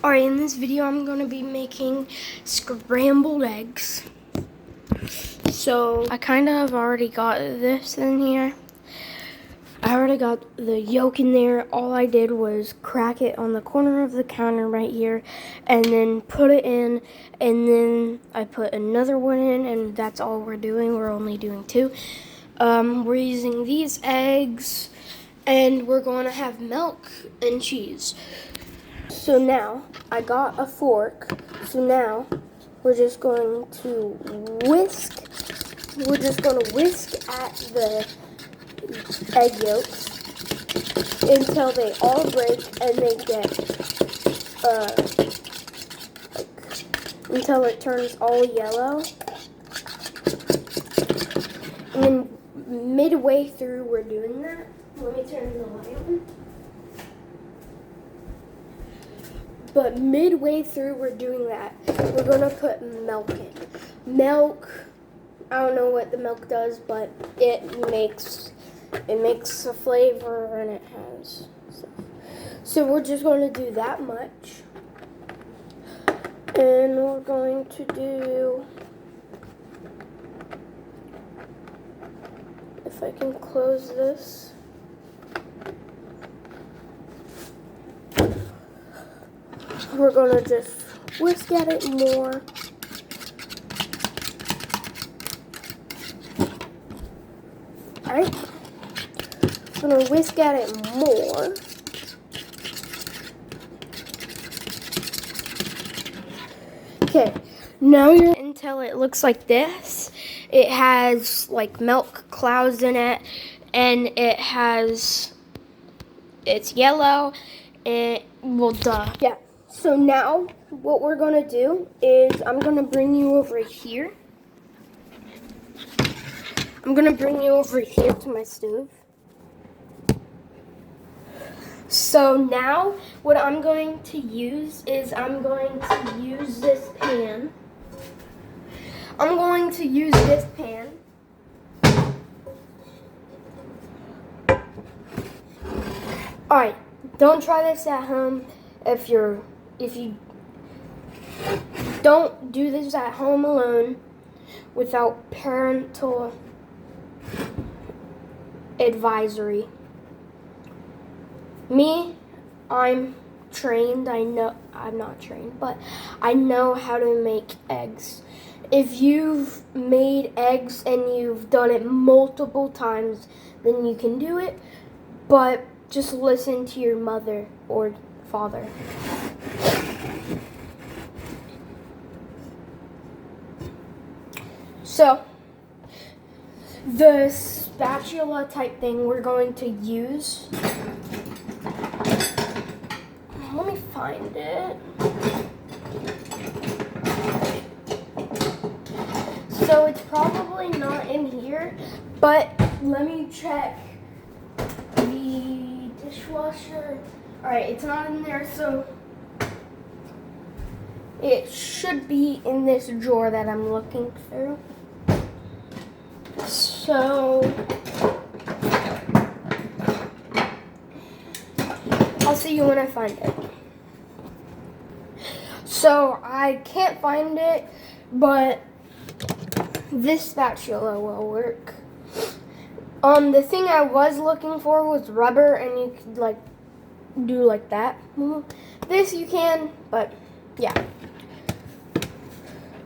Alright, in this video I'm going to be making scrambled eggs. So I kind of already got this in here. I already got the yolk in there. All I did was crack it on the corner of the counter right here and then put it in, and then I put another one in, and that's all we're doing. We're only doing two. We're using these eggs, and we're going to have milk and cheese. So now I got a fork. So now we're just going to whisk. We're just going to whisk at the egg yolks until they all break and they get until it turns all yellow. And then midway through we're doing that. Let me turn the light on. But midway through we're doing that, we're gonna put milk in. Milk, I don't know what the milk does, but it makes a flavor, and it has stuff. So we're just going to do that much. And we're going to do, if I can close this. We're going to just whisk at it more. Alright. I'm going to whisk at it more. Okay. Now you're until it looks like this. It has like milk clouds in it, and it's yellow. And well, duh. Yeah. So now what we're going to do is I'm going to bring you over here. I'm going to bring you over here to my stove. So now what I'm going to use is I'm going to use this pan. I'm going to use this pan. Alright, don't try this at home if you don't do this at home alone without parental advisory. Me, I'm trained. I'm not trained, but I know how to make eggs. If you've made eggs and you've done it multiple times, then you can do it, but just listen to your mother or father. So, the spatula type thing we're going to use, let me find it. So it's probably not in here, but let me check the dishwasher. Alright, it's not in there, so it should be in this drawer that I'm looking through. So I'll see you when I find it. So I can't find it, but this spatula will work. The thing I was looking for was rubber, and you could like do like that. This you can, but yeah.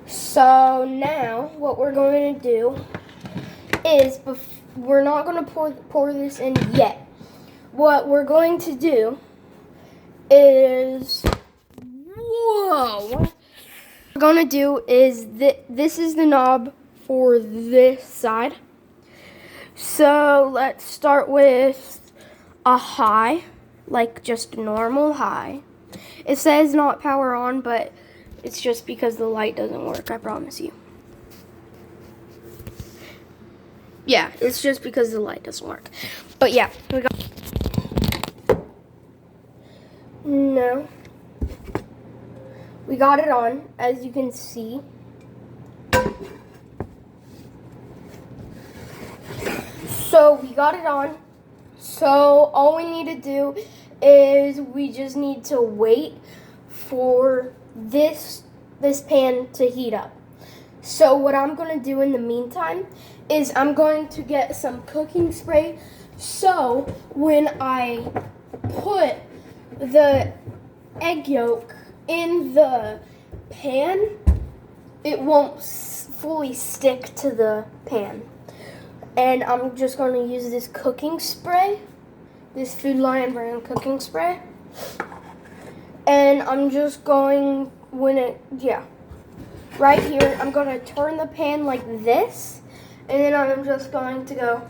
So now what we're going to do is, we're not going to pour this in yet. What we're going to do is, what we're going to do is, this is the knob for this side. So let's start with a high, like just a normal high. It says not power on, but it's just because the light doesn't work, I promise you. Yeah, it's just because the light doesn't work. But yeah, we got. No. We got it on, as you can see. So we got it on. So all we need to do is we just need to wait for this pan to heat up. So what I'm going to do in the meantime is I'm going to get some cooking spray, so when I put the egg yolk in the pan, it won't fully stick to the pan. And I'm just going to use this cooking spray, this Food Lion brand cooking spray. And I'm just going, right here, I'm going to turn the pan like this. And then I'm just going to go,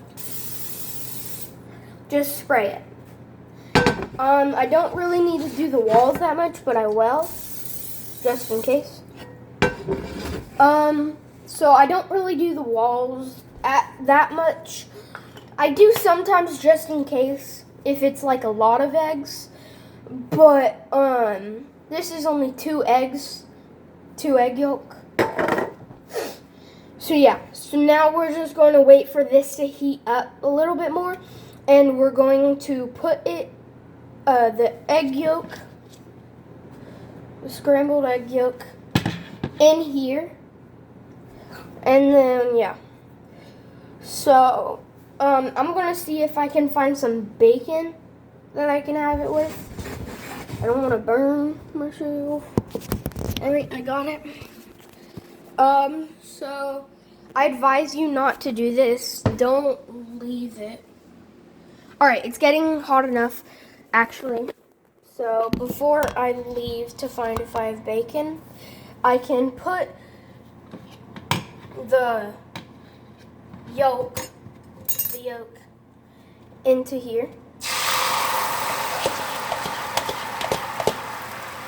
just spray it. I don't really need to do the walls that much, but I will, just in case. So I don't really do the walls that much. I do sometimes just in case if it's like a lot of eggs. But this is only 2 eggs, 2 egg yolk. So yeah, so now we're just going to wait for this to heat up a little bit more, and we're going to put it, the egg yolk, the scrambled egg yolk, in here, and then yeah. So I'm gonna see if I can find some bacon that I can have it with. I don't want to burn myself. Alright, I got it. So I advise you not to do this. Don't leave it. Alright, it's getting hot enough, actually. So before I leave to find if I have bacon, I can put the yolk into here.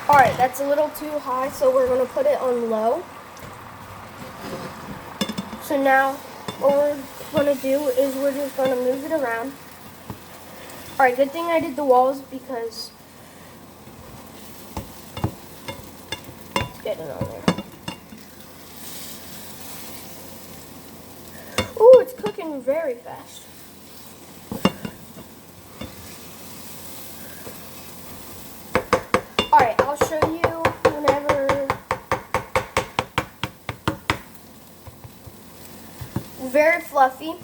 Alright, that's a little too high, so we're going to put it on low. So now, what we're going to do is we're just going to move it around. Alright, good thing I did the walls because it's getting on there. Ooh, it's cooking very fast. Alright, I'll show you whenever. Very fluffy.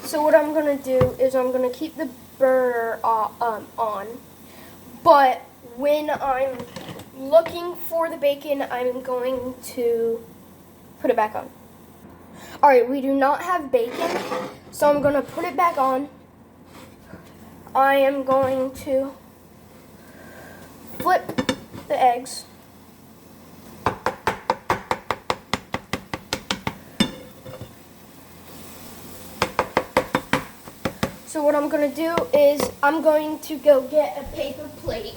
So what I'm going to do is I'm going to keep the burner on. But when I'm looking for the bacon, I'm going to put it back on. Alright, we do not have bacon, so I'm going to put it back on. I am going to flip the eggs. So what I'm going to do is I'm going to go get a paper plate.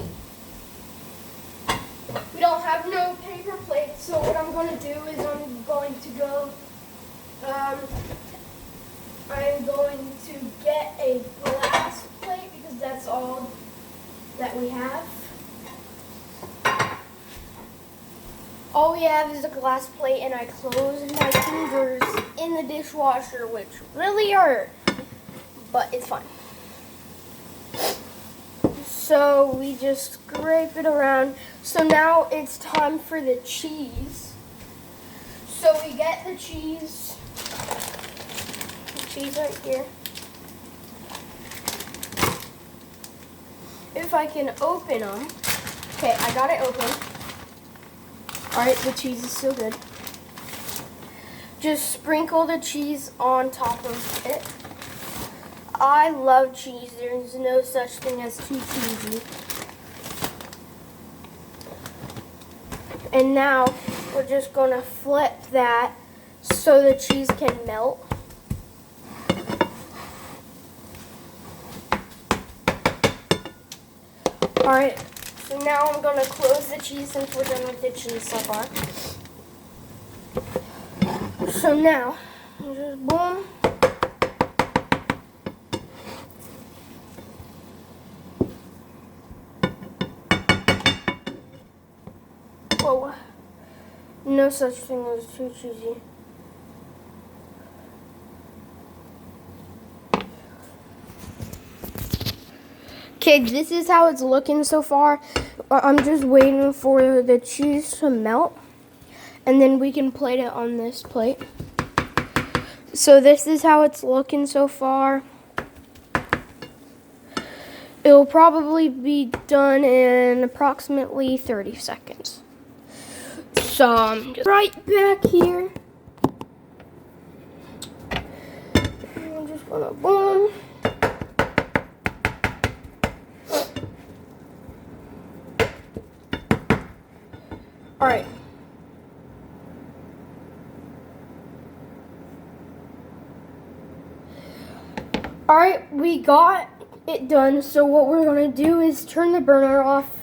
We don't have no paper plate, so what I'm going to do is I'm going to go, I'm going to get a glass plate because that's all that we have. All we have is a glass plate, and I closed my fingers in the dishwasher, which really hurt, but it's fine. So we just scrape it around. So now it's time for the cheese. So we get the cheese right here. If I can open them. Okay, I got it open. Alright, the cheese is still good. Just sprinkle the cheese on top of it. I love cheese. There's no such thing as too cheesy. And now we're just going to flip that so the cheese can melt. Alright, so now I'm going to close the cheese since we're done with the cheese so far. So now, just boom. Whoa, no such thing as too cheesy. Okay, this is how it's looking so far. I'm just waiting for the cheese to melt, and then we can plate it on this plate. So this is how it's looking so far. It'll probably be done in approximately 30 seconds. So I'm just right back here. I'm just gonna boom. All right. All right, we got it done. So what we're gonna do is turn the burner off.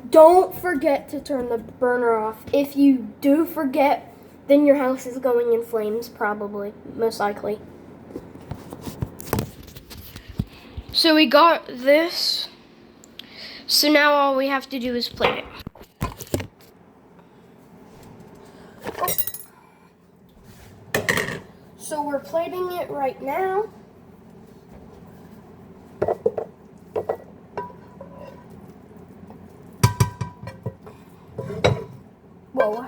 Don't forget to turn the burner off. If you do forget, then your house is going in flames, probably, most likely. So we got this. So now all we have to do is plate it. So we're plating it right now. Whoa.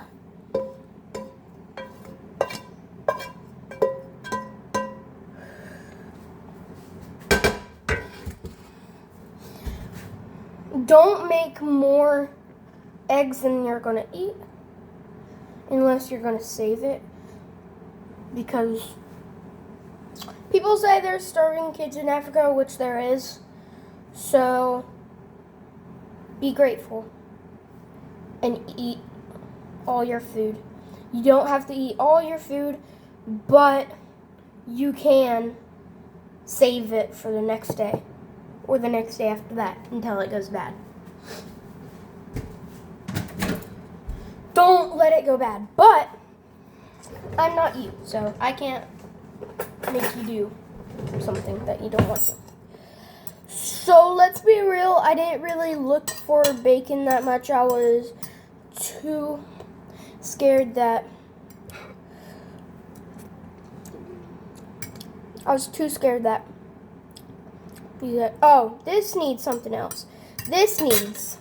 Don't make more eggs than you're gonna eat unless you're gonna save it, because people say there's starving kids in Africa, which there is. So be grateful and eat all your food. You don't have to eat all your food, but you can save it for the next day or the next day after that until it goes bad. Don't let it go bad, but I'm not you, so I can't make you do something that you don't want to. So let's be real, I didn't really look for bacon that much. I was too scared that oh, this needs something else. This needs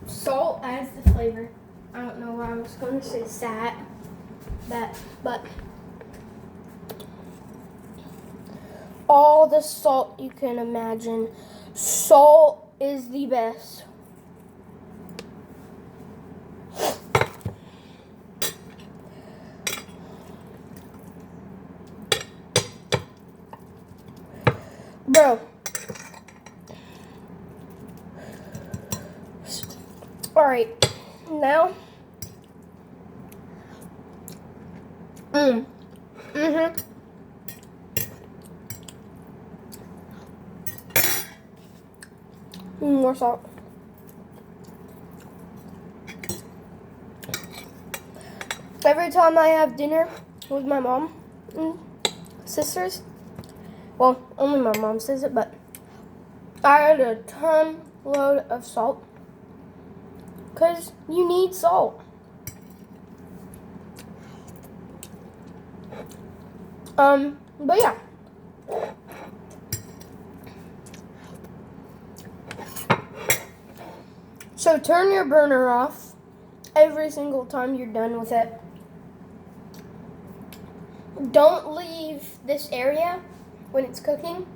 salt as the flavor. I don't know why I was going to say but all the salt you can imagine. Salt is the best. Bro. All right. Now. More salt. Every time I have dinner with my mom and sisters, well, only my mom says it, but I add a ton load of salt because you need salt. But yeah. So turn your burner off every single time you're done with it. Don't leave this area when it's cooking.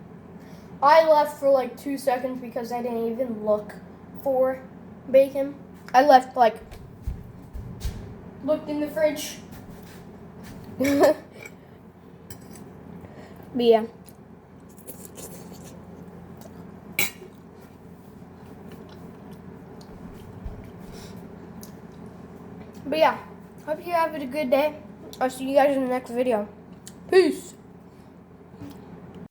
I left for like 2 seconds because I didn't even look for bacon. I left looked in the fridge. But yeah. But yeah, hope you have a good day. I'll see you guys in the next video. Peace.